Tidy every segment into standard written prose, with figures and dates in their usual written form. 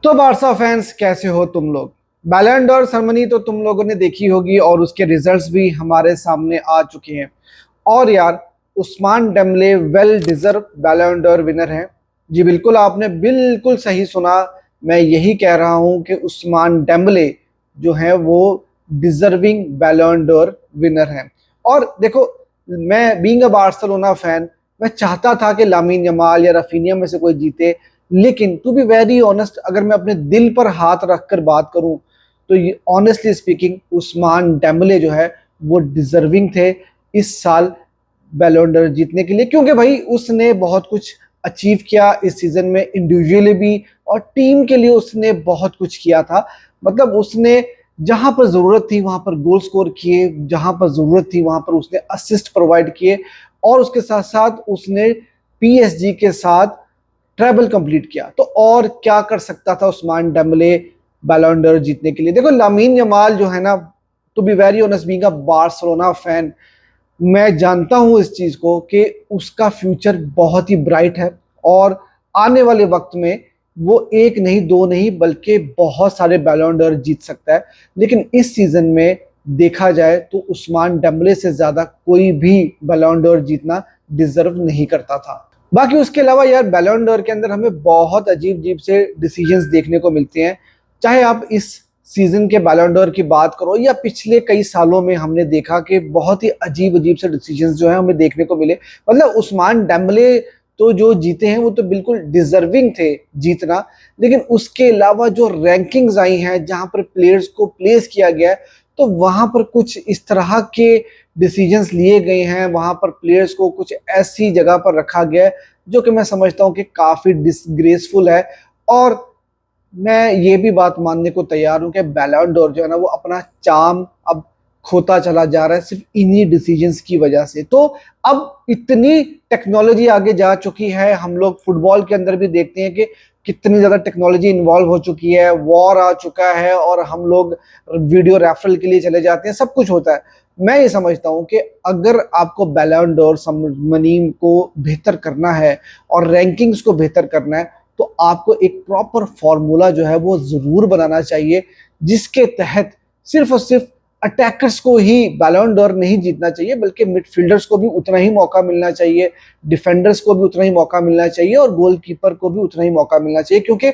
तो Barca fans कैसे हो तुम लोग। बैलन डोर सेरेमनी तो तुम लोगों ने देखी होगी और उसके रिजल्ट्स भी हमारे सामने आ चुके हैं। और यार, उस्मान डेम्बले वेल डिजर्व बैलन डोर विनर हैं। जी बिल्कुल, आपने बिल्कुल सही सुना। मैं यही कह रहा हूं कि उस्मान डेम्बले जो है वो डिजर्विंग बैलन डोर विनर हैं। और देखो, मैं बीइंग अ बार्सिलोना फैन, मैं चाहता था कि लामिन यमाल या रफीनिया में से कोई जीते। लेकिन टू बी वेरी ऑनेस्ट, अगर मैं अपने दिल पर हाथ रखकर बात करूं तो ये ऑनेस्टली स्पीकिंग उस्मान डेम्बले जो है वो डिजर्विंग थे इस साल बैलोन डोर जीतने के लिए, क्योंकि भाई उसने बहुत कुछ अचीव किया इस सीजन में, इंडिविजुअली भी और टीम के लिए उसने बहुत कुछ किया था। मतलब उसने जहां पर जरूरत थी वहां पर गोल स्कोर किए, जहां पर जरूरत थी वहां पर उसने असिस्ट प्रोवाइड किए, और उसके साथ साथ उसने पीएसजी के साथ ट्रेबल कंप्लीट किया। तो और क्या कर सकता था उस्मान डेम्बले बैलोन डोर जीतने के लिए। देखो, लामीन यमाल जो है ना, to be very honest, being a Barcelona fan, मैं जानता हूं इस चीज को कि उसका फ्यूचर बहुत ही ब्राइट है और आने वाले वक्त में वो एक नहीं दो नहीं बल्कि बहुत सारे बैलोन डोर जीत सकता है। लेकिन इस सीजन में देखा जाए तो उस्मान डेम्बले से ज्यादा कोई भी बैलोन डोर जीतना डिजर्व नहीं करता था। बाकी उसके अलावा यार, बैलोन डोर के अंदर हमें बहुत अजीब अजीब से डिसीजंस देखने को मिलते हैं। चाहे आप इस सीजन के बैलोन डोर की बात करो या पिछले कई सालों में, हमने देखा कि बहुत ही अजीब अजीब से डिसीजंस जो है हमें देखने को मिले। मतलब उस्मान डेम्बले तो जो जीते हैं वो तो बिल्कुल डिजर्विंग थे जीतना, लेकिन उसके अलावा जो रैंकिंग्स आई हैं जहां पर प्लेयर्स को प्लेस किया गया है, तो वहां पर कुछ इस तरह के डिसीजंस लिए गए हैं, वहां पर प्लेयर्स को कुछ ऐसी जगह पर रखा गया है जो कि मैं समझता हूं कि काफी डिसग्रेसफुल है। और मैं ये भी बात मानने को तैयार हूं कि बैलोन डोर जो है ना वो अपना चार्म अब खोता चला जा रहा है सिर्फ इन्हीं डिसीजंस की वजह से। तो अब इतनी टेक्नोलॉजी आगे जा चुकी है, हम लोग फुटबॉल के अंदर भी देखते हैं कि कितनी ज्यादा टेक्नोलॉजी इन्वॉल्व हो चुकी है, वॉर आ चुका है और हम लोग वीडियो रेफरल के लिए चले जाते हैं, सब कुछ होता है। मैं ये समझता हूं कि अगर आपको बैलोन डोर मनी को बेहतर करना है और रैंकिंग्स को बेहतर करना है, तो आपको एक प्रॉपर फॉर्मूला जो है वो जरूर बनाना चाहिए, जिसके तहत सिर्फ और सिर्फ अटैकर्स को ही बैलोन डोर नहीं जीतना चाहिए, बल्कि मिडफील्डर्स को भी उतना ही मौका मिलना चाहिए, डिफेंडर्स को भी उतना ही मौका मिलना चाहिए और गोलकीपर को भी उतना ही मौका मिलना चाहिए। क्योंकि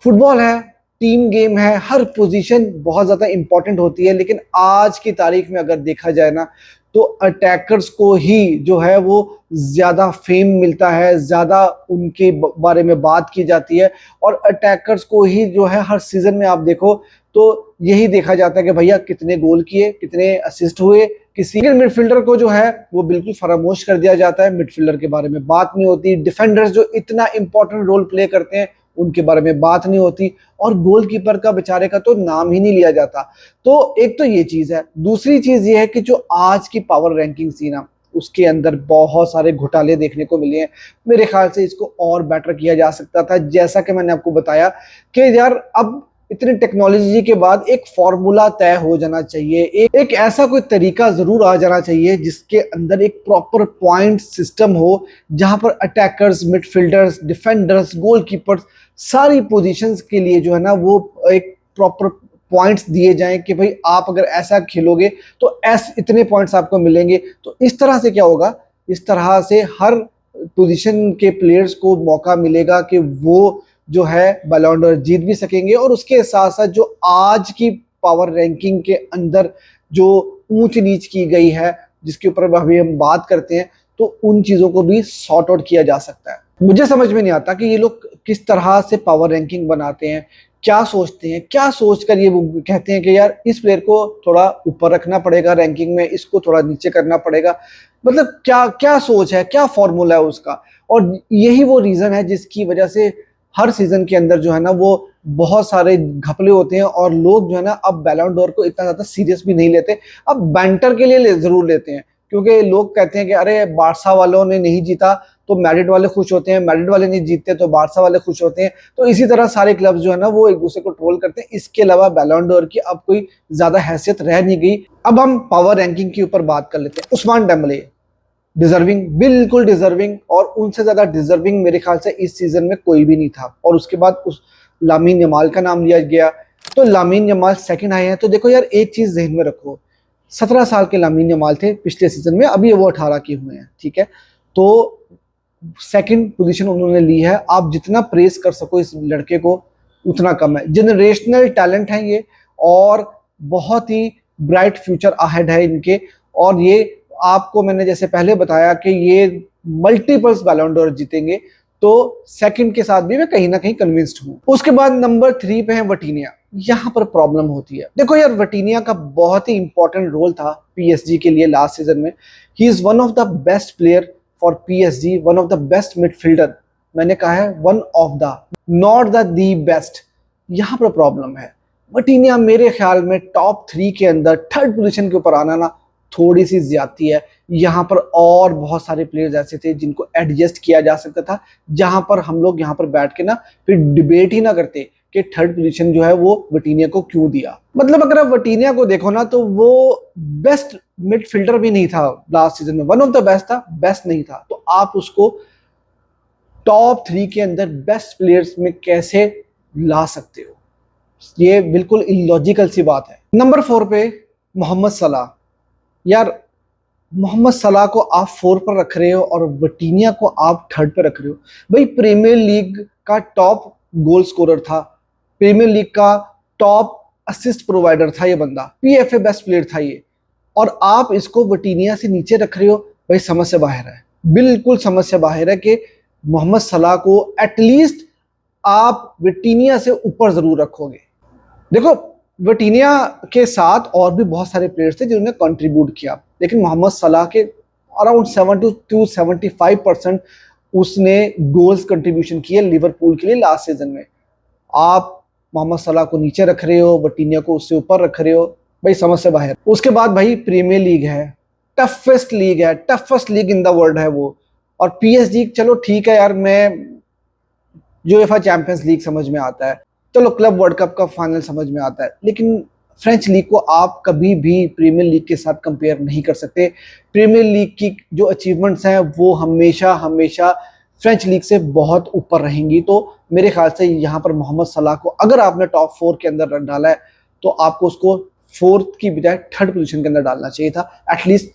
फुटबॉल है, टीम गेम है, हर पोजीशन बहुत ज्यादा इंपॉर्टेंट होती है। लेकिन आज की तारीख में अगर देखा जाए ना, तो अटैकर्स को ही जो है वो ज्यादा फेम मिलता है, ज्यादा उनके बारे में बात की जाती है, और अटैकर्स को ही जो है हर सीजन में आप देखो तो यही देखा जाता है कि भैया कितने गोल किए, कितने असिस्ट हुए। किसी मिडफील्डर को जो है वो बिल्कुल फरामोश कर दिया जाता है, मिडफील्डर के बारे में बात नहीं होती। डिफेंडर्स जो इतना इंपॉर्टेंट रोल प्ले करते हैं उनके बारे में बात नहीं होती, और गोलकीपर का बेचारे का तो नाम ही नहीं लिया जाता। तो एक तो ये चीज है। दूसरी चीज ये है कि जो आज की पावर रैंकिंग थी ना, उसके अंदर बहुत सारे घोटाले देखने को मिले हैं। मेरे ख्याल से इसको और बेटर किया जा सकता था। जैसा कि मैंने आपको बताया कि यार, अब इतनी टेक्नोलॉजी के बाद एक फॉर्मूला तय हो जाना चाहिए, एक ऐसा कोई तरीका जरूर आ जाना चाहिए जिसके अंदर एक प्रॉपर पॉइंट सिस्टम हो, जहां पर अटैकर्स, मिडफील्डर्स, डिफेंडर्स, गोलकीपर्स, सारी पोजीशंस के लिए जो है ना वो एक प्रॉपर पॉइंट्स दिए जाएं कि भाई आप अगर ऐसा खेलोगे तो इतने पॉइंट्स आपको मिलेंगे। तो इस तरह से क्या होगा, इस तरह से हर पोजीशन के प्लेयर्स को मौका मिलेगा कि वो जो है बैलोन डोर जीत भी सकेंगे। और उसके साथ साथ जो आज की पावर रैंकिंग के अंदर जो ऊंच नीच की गई है, जिसके ऊपर अभी हम बात करते हैं, तो उन चीजों को भी सॉर्ट आउट किया जा सकता है। मुझे समझ में नहीं आता कि ये लोग किस तरह से पावर रैंकिंग बनाते हैं, क्या सोचते हैं, क्या सोचकर ये कहते हैं कि यार इस प्लेयर को थोड़ा ऊपर रखना पड़ेगा रैंकिंग में, इसको थोड़ा नीचे करना पड़ेगा। मतलब क्या क्या सोच है, क्या फॉर्मूला है उसका। और यही वो रीजन है जिसकी वजह से हर सीजन के अंदर जो है ना वो बहुत सारे घपले होते हैं, और लोग जो है ना अब बैलोन डोर को इतना ज्यादा सीरियस भी नहीं लेते। अब बैंटर के लिए जरूर लेते हैं, क्योंकि लोग कहते हैं कि अरे बारसा वालों ने नहीं जीता तो मैड्रिड वाले खुश होते हैं, मैड्रिड वाले नहीं जीतते तो बारसा वाले खुश होते हैं। तो इसी तरह सारे क्लब्स जो है ना वो एक दूसरे को ट्रोल करते हैं। इसके अलावा बैलोन डोर की अब कोई ज्यादा हैसियत रह नहीं गई। अब हम पावर रैंकिंग के ऊपर बात कर लेते हैं। उस्मान डेम्बले डिजर्विंग, बिल्कुल डिजर्विंग, और उनसे ज्यादा डिजर्विंग मेरे ख्याल से इस सीजन में कोई भी नहीं था। और उसके बाद लामीन यमाल का नाम लिया गया, तो लामीन यमाल सेकंड आए हैं। तो देखो यार, एक चीज जहन में रखो, 17 साल के लामीन यमाल थे पिछले सीजन में, अभी वो 18 के हुए हैं, ठीक है। तो सेकंड पोजीशन उन्होंने ली है। आप जितना प्रेस कर सको इस लड़के को उतना कम है। जनरेशनल टैलेंट है ये, और बहुत ही ब्राइट फ्यूचर अहेड है इनके। और ये आपको मैंने जैसे पहले बताया कि ये मल्टीपल्स बैलन डोर जीतेंगे, तो सेकंड के साथ भी मैं कहीं ना कहीं कन्विंस्ड हूं। उसके बाद नंबर 3 पे है वटीनिया। यहां पर प्रॉब्लम होती है। देखो यार, वटीनिया का बहुत ही इंपॉर्टेंट रोल था पीएसजी के लिए लास्ट सीजन में। He is one of the best player for PSG, one of the best midfielder. मैंने कहा है one of the, not the best. यहां पर प्रॉब्लम है। वटीनिया मेरे ख्याल में टॉप 3 के अंदर थर्ड पोजीशन के ऊपर आना ना थोड़ी सी ज्यादती है। यहाँ पर और बहुत सारे प्लेयर्स ऐसे थे जिनको एडजस्ट किया जा सकता था, जहां पर हम लोग यहाँ पर बैठ के ना फिर डिबेट ही ना करते कि थर्ड पोजीशन जो है वो वटीनिया को क्यों दिया। मतलब अगर आप वटीनिया को देखो ना, तो वो बेस्ट मिडफील्डर भी नहीं था लास्ट सीजन में, वन ऑफ द बेस्ट था, बेस्ट नहीं था। तो आप उसको टॉप 3 के अंदर बेस्ट प्लेयर्स में कैसे ला सकते हो? ये बिल्कुल इलॉजिकल सी बात है। नंबर 4 पे मोहम्मद सलाह। यार, मोहम्मद सलाह को आप 4 पर रख रहे हो और वटीनिया को आप 3rd पर रख रहे हो। भाई, प्रीमियर लीग का टॉप गोल स्कोरर था, प्रीमियर लीग का टॉप असिस्ट प्रोवाइडर था ये बंदा, पीएफए बेस्ट प्लेयर था ये, और आप इसको वटीनिया से नीचे रख रहे हो। भाई, समझ से बाहर है, बिल्कुल समझ से बाहर है कि मोहम्मद सलाह को एटलीस्ट आप वटीनिया से ऊपर जरूर रखोगे। देखो, वटीनिया के साथ और भी बहुत सारे प्लेयर्स थे जिन्होंने कंट्रीब्यूट किया, लेकिन मोहम्मद सलाह के अराउंड 70 to 75% उसने गोल्स कंट्रीब्यूशन किए लिवरपूल के लिए लास्ट सीजन में। आप मोहम्मद सलाह को नीचे रख रहे हो, वटीनिया को उससे ऊपर रख रहे हो। भाई, समझ से बाहर। उसके बाद भाई प्रीमियर लीग है, टफेस्ट लीग है, toughest league in the world है वो। और पीएसजी, चलो ठीक है यार, मैं यूएफए चैंपियंस लीग समझ में आता है, चलो क्लब वर्ल्ड कप का फाइनल समझ में आता है, लेकिन फ्रेंच लीग को आप कभी भी प्रीमियर लीग के साथ कंपेयर नहीं कर सकते। प्रीमियर लीग की जो अचीवमेंट्स हैं वो हमेशा हमेशा फ्रेंच लीग से बहुत ऊपर रहेंगी। तो मेरे ख्याल से यहाँ पर मोहम्मद सलाह को अगर आपने टॉप 4 के अंदर रख डाला है, तो आपको उसको 4th की बजाय 3rd पोजीशन के अंदर डालना चाहिए था। At least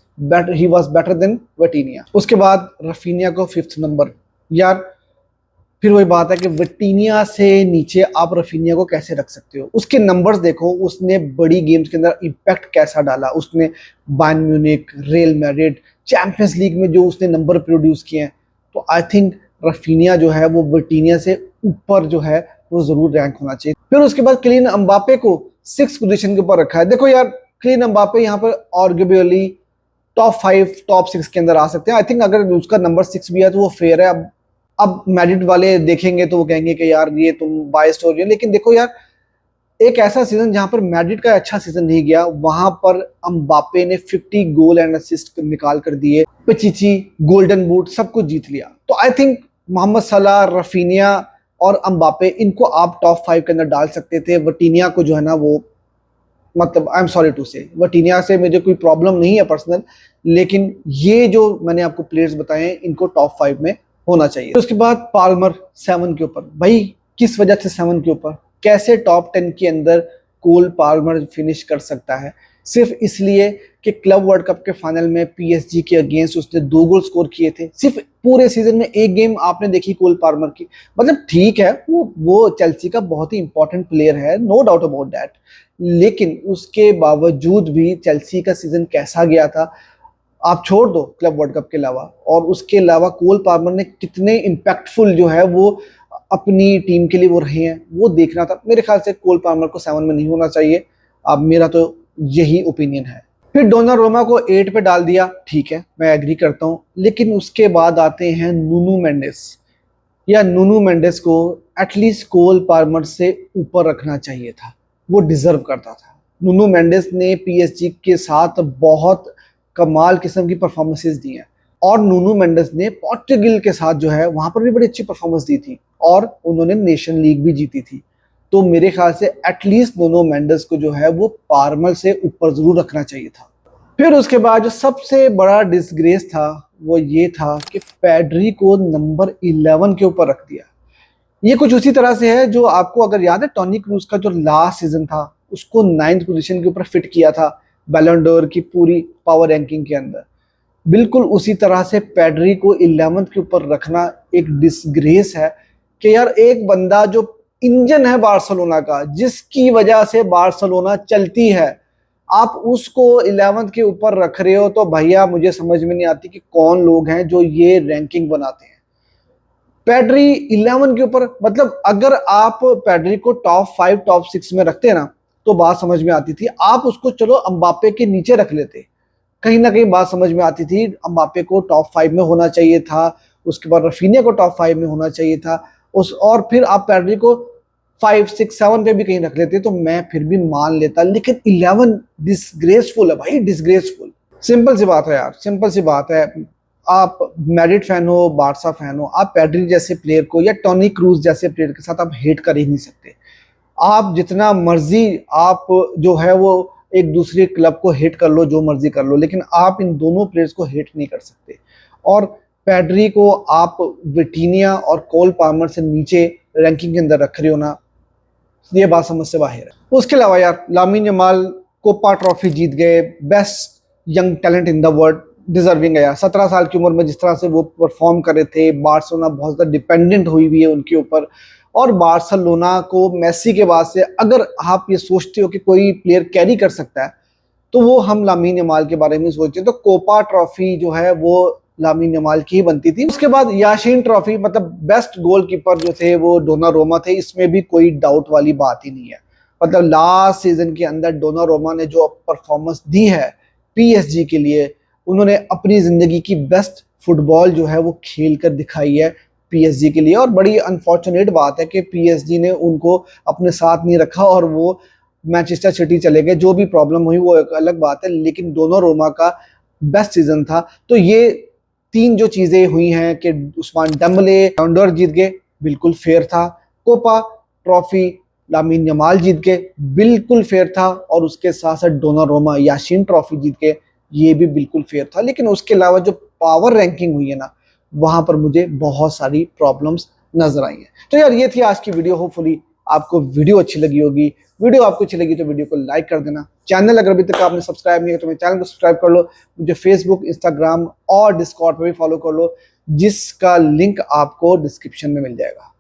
he was better than Vitinha. उसके बाद रफीनिया को 5th नंबर। यार, फिर वही बात है कि वटीनिया से नीचे आप रफीनिया को कैसे रख सकते हो? उसके नंबर्स देखो, उसने बड़ी गेम्स के अंदर इम्पैक्ट कैसा डाला। उसने Bayern Munich, real Madrid, champions league में जो उसने नंबर प्रोड्यूस किए हैं, तो आई थिंक रफीनिया जो है वो वटीनिया से ऊपर जो है वो जरूर रैंक होना चाहिए। फिर उसके बाद किलियन एम्बापे को 6th पोजीशन के ऊपर रखा है। देखो यार, किलियन एम्बापे यहाँ पर आर्ग्यूएबली टॉप 5 टॉप 6 के अंदर आ सकते हैं। आई थिंक अगर उसका नंबर 6 भी है तो वो फेयर है। अब मैड्रिड वाले देखेंगे तो वो कहेंगे कि यार ये तुम बायस्ड हो रही हो, लेकिन देखो यार, एक ऐसा सीजन जहां पर मैड्रिड का अच्छा सीजन नहीं गया, वहां पर एम्बापे ने 50 गोल एंड असिस्ट निकाल कर दिए, पिचिची, गोल्डन बूट सब कुछ जीत लिया। तो आई थिंक मोहम्मद सलाह, रफीनिया और एम्बापे, इनको आप टॉप 5 के अंदर डाल सकते थे। वटीनिया को जो है ना वो, मतलब आई एम सॉरी टू से, वटीनिया से मुझे कोई प्रॉब्लम नहीं है पर्सनल, लेकिन ये जो मैंने आपको प्लेयर्स बताए हैं इनको टॉप 5 में होना चाहिए। उसके बाद पाल्मर 7 के ऊपर। भाई, किस वजह से 7 के ऊपर? कैसे टॉप 10 के अंदर कोल पाल्मर फिनिश कर सकता है? सिर्फ इसलिए कि क्लब वर्ल्ड कप के फाइनल में पीएसजी के अगेंस्ट उसने 2 गोल स्कोर किए थे। सिर्फ पूरे सीजन में एक गेम आपने देखी कोल पाल्मर की। मतलब ठीक है, वो चेल्सी का बहुत ही इंपॉर्टेंट प्लेयर है, नो डाउट अबाउट दैट, लेकिन उसके बावजूद भी चेल्सी का सीजन कैसा गया था आप छोड़ दो क्लब वर्ल्ड कप के अलावा। और उसके अलावा कोल पाल्मर ने कितने इम्पैक्टफुल जो है वो अपनी टीम के लिए वो रहे हैं, वो देखना था। मेरे ख्याल से कोल पाल्मर को 7 में नहीं होना चाहिए। अब मेरा तो यही ओपिनियन है। फिर डोनारुमा को 8 पे डाल दिया, ठीक है, मैं एग्री करता हूँ, लेकिन उसके बाद आते हैं नूनू मेंडेस। या नूनू मेंडेस को एटलीस्ट कोल पाल्मर से ऊपर रखना चाहिए था, वो डिजर्व करता था। नूनू मेंडेस ने पीएसजी के साथ बहुत कमाल किस्म की परफॉर्मेंसेस दी हैं, और नूनू मेंडेस ने पोर्टुगल के साथ जो है वहां पर भी बड़ी अच्छी परफॉर्मेंस दी थी, और उन्होंने नेशन लीग भी जीती थी। तो मेरे ख्याल से एटलीस्ट नूनू मेंडेस को जो है वो पाल्मर से ऊपर जरूर रखना चाहिए था। फिर उसके बाद जो सबसे बड़ा डिसग्रेस था वो ये था कि पेड्री को नंबर 11 के ऊपर रख दिया। ये कुछ उसी तरह से है जो आपको अगर याद है टोनी क्रूज का जो लास्ट सीजन था उसको 9th पोजीशन के ऊपर फिट किया था बैलन डोर की पूरी पावर रैंकिंग के अंदर। बिल्कुल उसी तरह से पेड्री को 11th के ऊपर रखना एक डिसग्रेस है कि यार एक बंदा जो इंजन है बार्सिलोना का, जिसकी वजह से बार्सिलोना चलती है, आप उसको 11th के ऊपर रख रहे हो, तो भैया मुझे समझ में नहीं आती कि कौन लोग हैं जो ये रैंकिंग बनाते हैं। पेड्री 11 के ऊपर, मतलब अगर आप पेड्री को टॉप 5 टॉप 6 में रखते ना तो बात समझ में आती थी। आप उसको चलो अम्बापे के नीचे रख लेते, कहीं ना कहीं बात समझ में आती थी। अम्बापे को टॉप 5 में होना चाहिए था, उसके बाद रफीनिया को टॉप 5 में होना चाहिए था उस, और फिर आप पेड्री को 5 6 7 पे भी कहीं रख लेते तो मैं फिर भी मान लेता। लेकिन 11 डिसग्रेसफुल है भाई, डिसग्रेसफुल। सिंपल सी बात है यार, सिंपल सी बात है। आप मैड्रिड फैन हो, बार्सा फैन हो, आप पेड्री जैसे प्लेयर को या टोनी क्रूज जैसे प्लेयर के साथ आप हेट कर ही नहीं सकते। आप जितना मर्जी आप जो है वो एक दूसरे क्लब को हेट कर लो, जो मर्जी कर लो, लेकिन आप इन दोनों प्लेयर्स को हेट नहीं कर सकते। और पेड्री को आप विटीनिया और कोल पाल्मर से नीचे रैंकिंग के अंदर रख रहे हो ना, ये बात समझ से बाहर है। उसके अलावा यार लामिन यमाल कोपा ट्रॉफी जीत गए, best young talent in the world, deserving है यार। 17 साल की उम्र में जिस तरह से वो परफॉर्म कर रहे थे, बार्सिलोना बहुत ज़्यादा डिपेंडेंट हुई हुई है उनके ऊपर। और बार्सिलोना को मेसी के बाद से अगर आप ये सोचते हो कि कोई प्लेयर कैरी कर सकता है तो वो हम लामिन यमाल के बारे में सोचते, तो कोपा ट्रॉफी जो है वो लामिन यमाल की ही बनती थी। उसके बाद याशीन ट्रॉफी, मतलब बेस्ट गोलकीपर जो थे वो डोनारोमा थे, इसमें भी कोई डाउट वाली बात ही नहीं है। मतलब लास्ट सीजन के अंदर डोनारोमा ने जो परफॉर्मेंस दी है पीएसजी के लिए, उन्होंने अपनी जिंदगी की बेस्ट फुटबॉल जो है वो खेल कर दिखाई है पीएसजी के लिए। और बड़ी अनफॉर्चुनेट बात है कि पीएसजी ने उनको अपने साथ नहीं रखा और वो मैनचेस्टर सिटी चले गए। जो भी प्रॉब्लम हुई वो एक अलग बात है, लेकिन डोनारोमा का बेस्ट सीजन था। तो ये तीन जो चीजें हुई हैं कि उस्मान डेम्बले बैलन डोर जीत गए, बिल्कुल फेयर था। कोपा ट्रॉफी लामिन यमाल जीत गए, बिल्कुल फेयर था। और उसके साथ साथ डोनारोमा याशीन ट्रॉफी जीत गए, ये भी बिल्कुल फेयर था। लेकिन उसके अलावा जो पावर रैंकिंग हुई है ना, वहां पर मुझे बहुत सारी प्रॉब्लम्स नजर आई हैं। तो यार ये थी आज की वीडियो। होपफुली आपको वीडियो अच्छी लगी होगी। वीडियो आपको अच्छी लगी तो वीडियो को लाइक कर देना। चैनल अगर अभी तक आपने सब्सक्राइब नहीं किया तो मेरे चैनल को सब्सक्राइब कर लो। मुझे फेसबुक, इंस्टाग्राम और डिस्कॉर्ड पर भी फॉलो कर लो, जिसका लिंक आपको डिस्क्रिप्शन में मिल जाएगा।